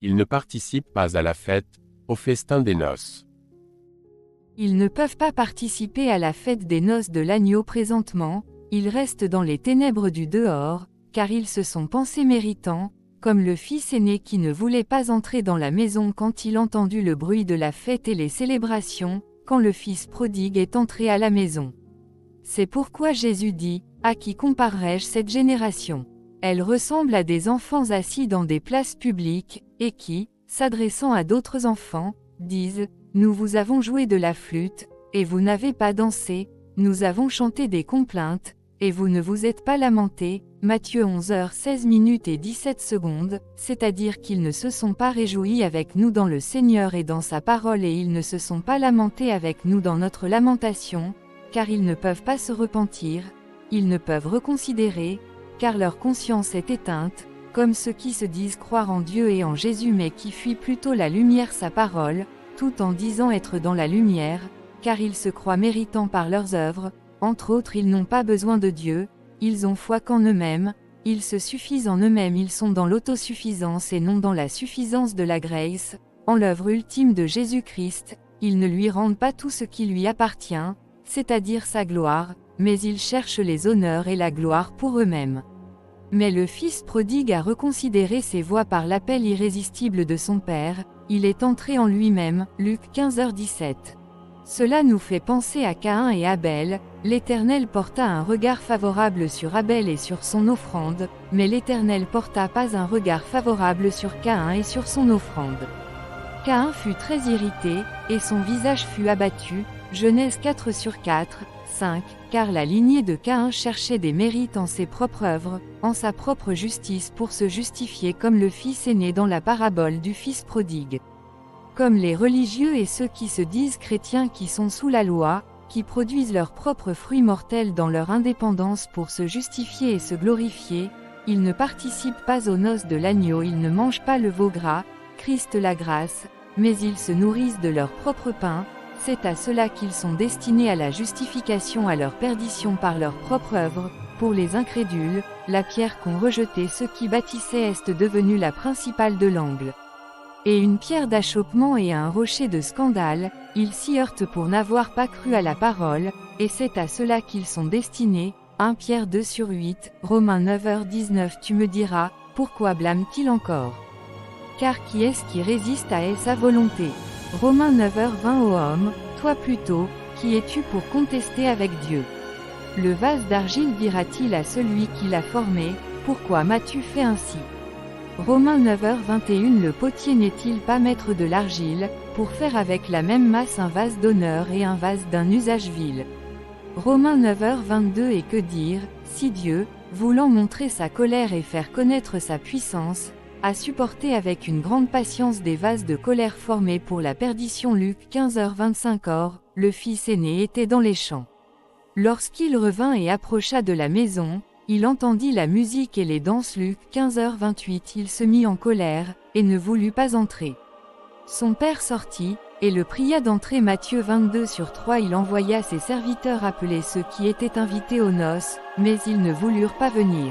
Ils ne participent pas à la fête, au festin des noces. Ils ne peuvent pas participer à la fête des noces de l'agneau présentement, ils restent dans les ténèbres du dehors, car ils se sont pensés méritants, comme le fils aîné qui ne voulait pas entrer dans la maison quand il entendit le bruit de la fête et les célébrations, quand le fils prodigue est entré à la maison. C'est pourquoi Jésus dit, « À qui comparerai-je cette génération ? Elle ressemble à des enfants assis dans des places publiques, et qui, s'adressant à d'autres enfants, disent, « Nous vous avons joué de la flûte, et vous n'avez pas dansé, nous avons chanté des complaintes, et vous ne vous êtes pas lamentés. » Matthieu 11h16 et 17 secondes, c'est-à-dire qu'ils ne se sont pas réjouis avec nous dans le Seigneur et dans sa parole et ils ne se sont pas lamentés avec nous dans notre lamentation, car ils ne peuvent pas se repentir, ils ne peuvent reconsidérer, car leur conscience est éteinte, comme ceux qui se disent croire en Dieu et en Jésus mais qui fuient plutôt la lumière sa parole, tout en disant être dans la lumière, car ils se croient méritants par leurs œuvres, entre autres ils n'ont pas besoin de Dieu, ils ont foi qu'en eux-mêmes, ils se suffisent en eux-mêmes, ils sont dans l'autosuffisance et non dans la suffisance de la grâce, en l'œuvre ultime de Jésus-Christ, ils ne lui rendent pas tout ce qui lui appartient, c'est-à-dire sa gloire, mais ils cherchent les honneurs et la gloire pour eux-mêmes. Mais le Fils prodigue a reconsidéré ses voies par l'appel irrésistible de son Père, il est entré en lui-même, Luc 15h17. Cela nous fait penser à Caïn et Abel, l'Éternel porta un regard favorable sur Abel et sur son offrande, mais l'Éternel porta pas un regard favorable sur Caïn et sur son offrande. Caïn fut très irrité, et son visage fut abattu, Genèse 4/4, 5, car la lignée de Caïn cherchait des mérites en ses propres œuvres, en sa propre justice pour se justifier comme le fils aîné dans la parabole du fils prodigue. Comme les religieux et ceux qui se disent chrétiens qui sont sous la loi, qui produisent leurs propres fruits mortels dans leur indépendance pour se justifier et se glorifier, ils ne participent pas aux noces de l'agneau, ils ne mangent pas le veau gras, Christ la grâce, mais ils se nourrissent de leur propre pain, c'est à cela qu'ils sont destinés à la justification à leur perdition par leur propre œuvre. Pour les incrédules, la pierre qu'ont rejetée ceux qui bâtissaient est devenue la principale de l'angle. Et une pierre d'achoppement et un rocher de scandale, ils s'y heurtent pour n'avoir pas cru à la parole, et c'est à cela qu'ils sont destinés. 1 Pierre 2/8, Romains 9h19. Tu me diras, pourquoi blâme-t-il encore? Car qui est-ce qui résiste à sa volonté? Romains 9h20. Ô homme, toi plutôt, qui es-tu pour contester avec Dieu? Le vase d'argile dira-t-il à celui qui l'a formé, pourquoi m'as-tu fait ainsi? Romains 9h21. Le potier n'est-il pas maître de l'argile, pour faire avec la même masse un vase d'honneur et un vase d'un usage vil? Romains 9h22. Et que dire, si Dieu, voulant montrer sa colère et faire connaître sa puissance, a supporté avec une grande patience des vases de colère formés pour la perdition. Luc 15h25. Or, le fils aîné était dans les champs. Lorsqu'il revint et approcha de la maison, il entendit la musique et les danses. Luc 15h28. Il se mit en colère, et ne voulut pas entrer. Son père sortit, et le pria d'entrer. Matthieu 22/3. Il envoya ses serviteurs appeler ceux qui étaient invités aux noces, mais ils ne voulurent pas venir.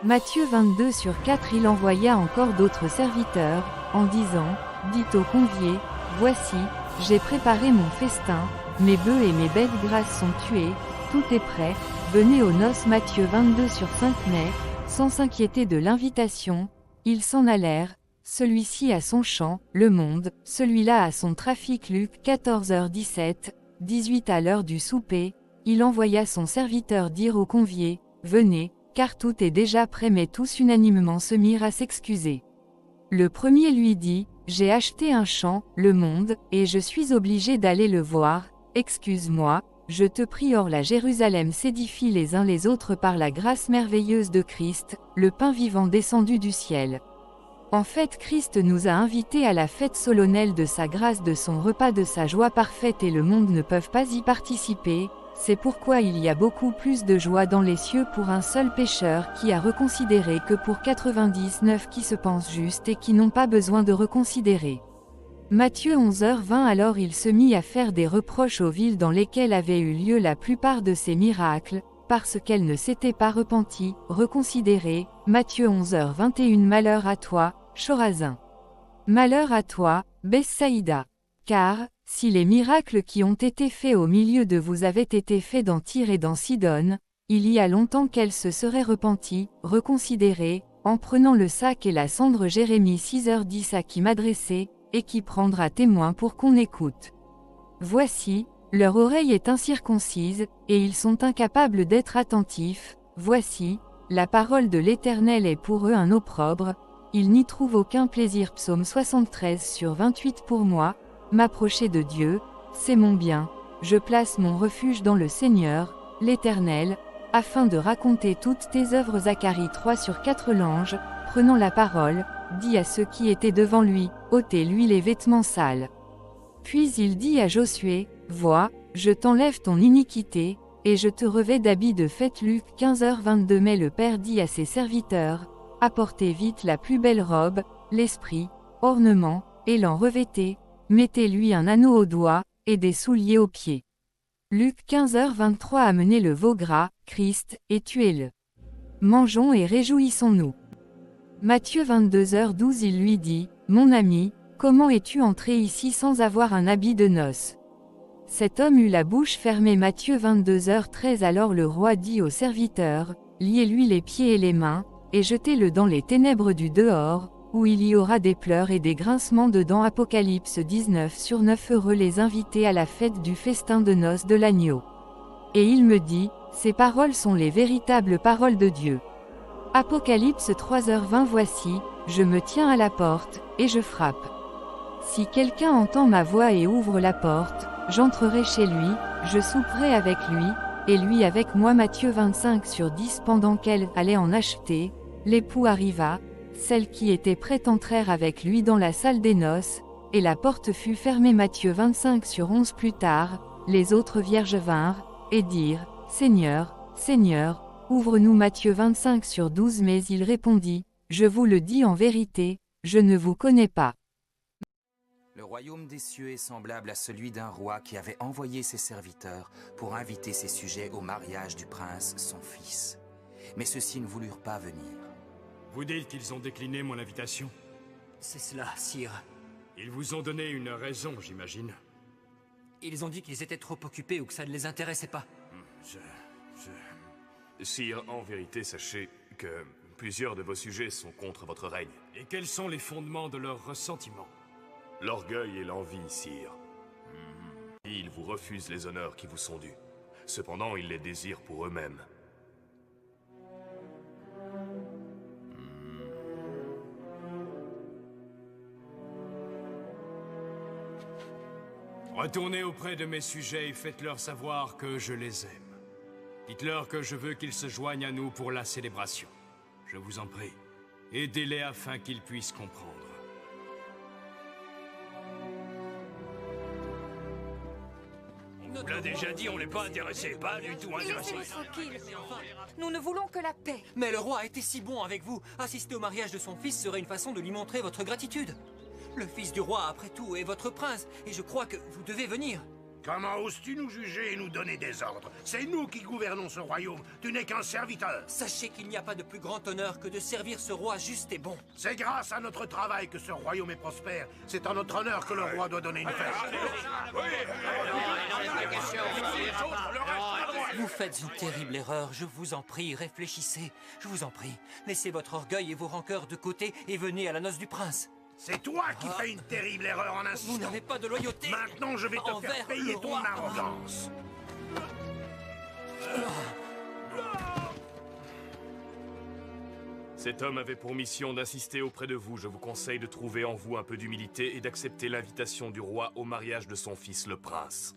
Matthieu 22/4. Il envoya encore d'autres serviteurs, en disant, dites aux conviés, voici, j'ai préparé mon festin, mes bœufs et mes bêtes grasses sont tués, tout est prêt, venez aux noces. Matthieu 22/5. Mais, sans s'inquiéter de l'invitation, ils s'en allèrent, celui-ci à son champ, le monde, celui-là à son trafic. Luc 14h17, 18. À l'heure du souper, il envoya son serviteur dire aux conviés, venez, car tout est déjà prêt. Mais tous unanimement se mirent à s'excuser. Le premier lui dit, j'ai acheté un champ, le monde, et je suis obligé d'aller le voir, excuse-moi, je te prie. Or la Jérusalem s'édifie les uns les autres par la grâce merveilleuse de Christ, le pain vivant descendu du ciel. En fait, Christ nous a invités à la fête solennelle de sa grâce, de son repas, de sa joie parfaite, et le monde ne peut pas y participer. C'est pourquoi il y a beaucoup plus de joie dans les cieux pour un seul pécheur qui a reconsidéré que pour 99 qui se pensent justes et qui n'ont pas besoin de reconsidérer. Matthieu 11h20. Alors il se mit à faire des reproches aux villes dans lesquelles avaient eu lieu la plupart de ces miracles, parce qu'elles ne s'étaient pas repenties, reconsidérées. Matthieu 11h21. Malheur à toi, Chorazin! Malheur à toi, Bethsaïda. Car, si les miracles qui ont été faits au milieu de vous avaient été faits dans Tyr et dans Sidon, il y a longtemps qu'elle se serait repentie, reconsidérée, en prenant le sac et la cendre. Jérémie 6h10 à qui m'adresser, et qui prendra témoin pour qu'on écoute. Voici, leur oreille est incirconcise, et ils sont incapables d'être attentifs. Voici, la parole de l'Éternel est pour eux un opprobre, ils n'y trouvent aucun plaisir. Psaume 73/28. Pour moi, m'approcher de Dieu, c'est mon bien, je place mon refuge dans le Seigneur, l'Éternel, afin de raconter toutes tes œuvres. Zacharie 3/4. L'ange, prenant la parole, dit à ceux qui étaient devant lui, ôtez-lui les vêtements sales. Puis il dit à Josué, vois, je t'enlève ton iniquité, et je te revêts d'habits de fête. Luc 15h22. Mais le Père dit à ses serviteurs, apportez vite la plus belle robe, l'esprit, ornement, et l'en revêtez, mettez-lui un anneau au doigt, et des souliers aux pieds. Luc 15h23. Amenez le veau gras, Christ, et tuez-le. Mangeons et réjouissons-nous. Matthieu 22h12. Il lui dit, mon ami, comment es-tu entré ici sans avoir un habit de noces? Cet homme eut la bouche fermée. Matthieu 22h13. Alors le roi dit aux serviteurs, liez-lui les pieds et les mains, et jetez-le dans les ténèbres du dehors, où il y aura des pleurs et des grincements de dents. Apocalypse 19/9. Heureux les invités à la fête du festin de noces de l'agneau. Et il me dit, ces paroles sont les véritables paroles de Dieu. Apocalypse 3h20. Voici, je me tiens à la porte, et je frappe. Si quelqu'un entend ma voix et ouvre la porte, j'entrerai chez lui, je souperai avec lui, et lui avec moi. Matthieu 25/10. Pendant qu'elle allait en acheter, l'époux arriva, celles qui étaient prêtes entrèrent avec lui dans la salle des noces, et la porte fut fermée. Matthieu 25/11. Plus tard, les autres vierges vinrent, et dirent, Seigneur, Seigneur, ouvre-nous. Matthieu 25/12. Mais il répondit, je vous le dis en vérité, je ne vous connais pas. Le royaume des cieux est semblable à celui d'un roi qui avait envoyé ses serviteurs pour inviter ses sujets au mariage du prince, son fils. Mais ceux-ci ne voulurent pas venir. Vous dites qu'ils ont décliné mon invitation? C'est cela, sire. Ils vous ont donné une raison, j'imagine. Ils ont dit qu'ils étaient trop occupés ou que ça ne les intéressait pas. Sire, en vérité, sachez que plusieurs de vos sujets sont contre votre règne. Et quels sont les fondements de leur ressentiment? L'orgueil et l'envie, sire. Ils vous refusent les honneurs qui vous sont dus. Cependant, ils les désirent pour eux-mêmes. Retournez auprès de mes sujets et faites-leur savoir que je les aime. Dites-leur que je veux qu'ils se joignent à nous pour la célébration. Je vous en prie, aidez-les afin qu'ils puissent comprendre. On l'a déjà dit, on n'est pas intéressé, pas du tout intéressé. Laissez-nous tranquilles. Nous ne voulons que la paix. Mais le roi a été si bon avec vous. Assister au mariage de son fils serait une façon de lui montrer votre gratitude. Le fils du roi, après tout, est votre prince, et je crois que vous devez venir. Comment oses-tu nous juger et nous donner des ordres? C'est nous qui gouvernons ce royaume, tu n'es qu'un serviteur. Sachez qu'il n'y a pas de plus grand honneur que de servir ce roi juste et bon. C'est grâce à notre travail que ce royaume est prospère. C'est en notre honneur que le roi doit donner une fête. Vous faites une terrible erreur, je vous en prie, réfléchissez. Je vous en prie, laissez votre orgueil et vos rancœurs de côté et venez à la noce du prince. C'est toi qui fais une terrible erreur en insistant. Vous n'avez pas de loyauté. Maintenant, je vais te envers faire payer le ton roi. arrogance. Cet homme avait pour mission d'assister auprès de vous. Je vous conseille de trouver en vous un peu d'humilité et d'accepter l'invitation du roi au mariage de son fils, le prince.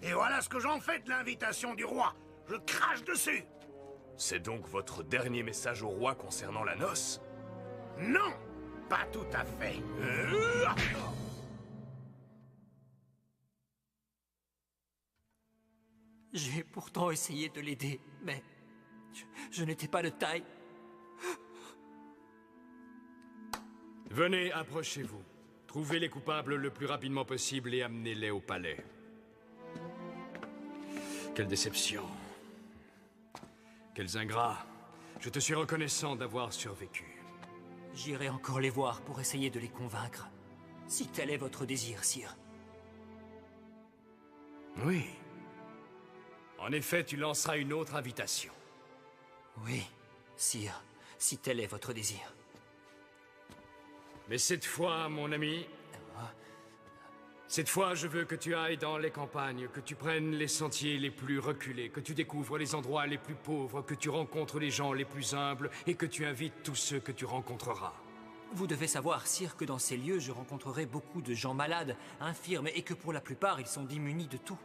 Et voilà ce que j'en fais de l'invitation du roi. Je crache dessus. C'est donc votre dernier message au roi concernant la noce? Non, pas tout à fait. J'ai pourtant essayé de l'aider, mais je n'étais pas de taille. Venez, approchez-vous. Trouvez les coupables le plus rapidement possible et amenez-les au palais. Quelle déception. Quels ingrats. Je te suis reconnaissant d'avoir survécu. J'irai encore les voir pour essayer de les convaincre. Si tel est votre désir, sire. Oui. En effet, tu lanceras une autre invitation. Oui, sire, si tel est votre désir. Mais cette fois, mon ami... Cette fois, je veux que tu ailles dans les campagnes, que tu prennes les sentiers les plus reculés, que tu découvres les endroits les plus pauvres, que tu rencontres les gens les plus humbles et que tu invites tous ceux que tu rencontreras. Vous devez savoir, sire, que dans ces lieux, je rencontrerai beaucoup de gens malades, infirmes, et que pour la plupart, ils sont démunis de tout.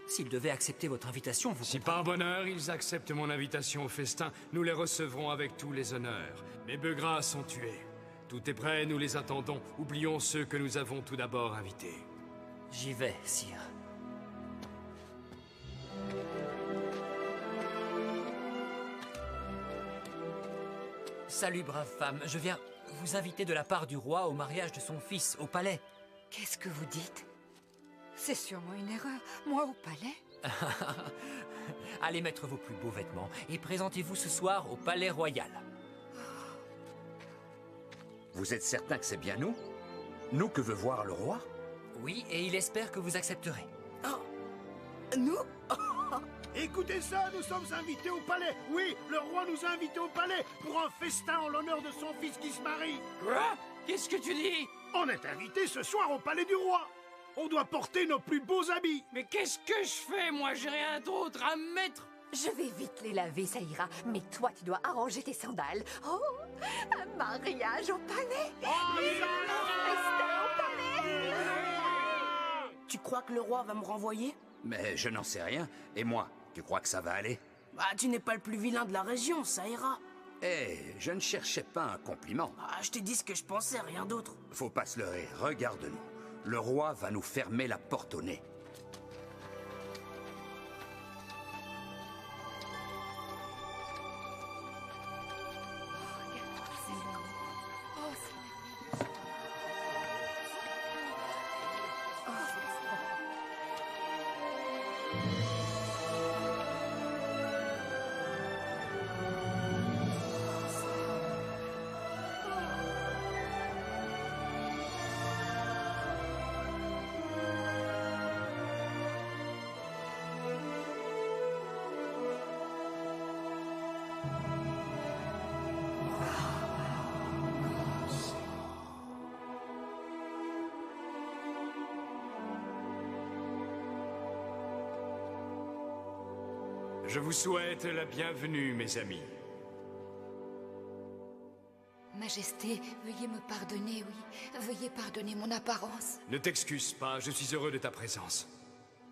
S'ils devaient accepter votre invitation, vous... Si par bonheur ils acceptent mon invitation au festin, nous les recevrons avec tous les honneurs. Mes beugras sont tués. Tout est prêt, nous les attendons. Oublions ceux que nous avons tout d'abord invités. J'y vais, sire. Salut, brave femme. Je viens vous inviter de la part du roi au mariage de son fils, au palais. Qu'est-ce que vous dites? C'est sûrement une erreur. Moi au palais? Allez mettre vos plus beaux vêtements et présentez-vous ce soir au palais royal. Vous êtes certain que c'est bien nous? Nous que veut voir le roi? Oui, et il espère que vous accepterez. Nous Écoutez ça, nous sommes invités au palais. Oui, le roi nous a invités au palais pour un festin en l'honneur de son fils qui se marie. Quoi? Qu'est-ce que tu dis? On est invités ce soir au palais du roi. On doit porter nos plus beaux habits. Mais qu'est-ce que je fais? Moi, j'ai rien d'autre à mettre. Je vais vite les laver, ça ira. Mais toi, tu dois arranger tes sandales. Oh, un mariage au palais. Tu crois que le roi va me renvoyer? Mais je n'en sais rien. Et moi, tu crois que ça va aller? Bah, tu n'es pas le plus vilain de la région, ça ira. Je ne cherchais pas un compliment. Je t'ai dit ce que je pensais, rien d'autre. Faut pas se leurrer, regarde-nous. Le roi va nous fermer la porte au nez. Je vous souhaite la bienvenue, mes amis. Majesté, veuillez me pardonner, oui. Veuillez pardonner mon apparence. Ne t'excuse pas, je suis heureux de ta présence.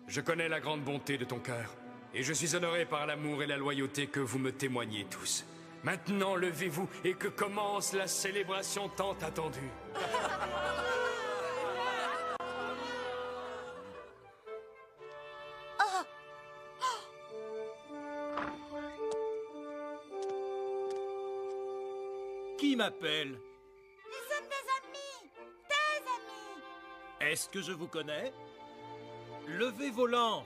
Je connais la grande bonté de ton cœur, et je suis honoré par l'amour et la loyauté que vous me témoignez tous. Maintenant, levez-vous et que commence la célébration tant attendue. Qui m'appelle? Nous sommes des amis! Tes amis! Est-ce que je vous connais? Levez vos lampes,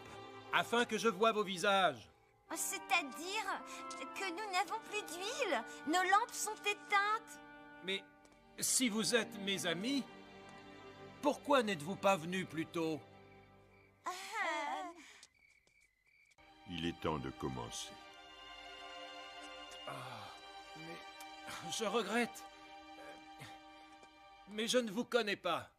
afin que je voie vos visages. C'est-à-dire que nous n'avons plus d'huile. Nos lampes sont éteintes. Mais si vous êtes mes amis, pourquoi n'êtes-vous pas venus plus tôt? Il est temps de commencer. Mais je regrette. Mais je ne vous connais pas.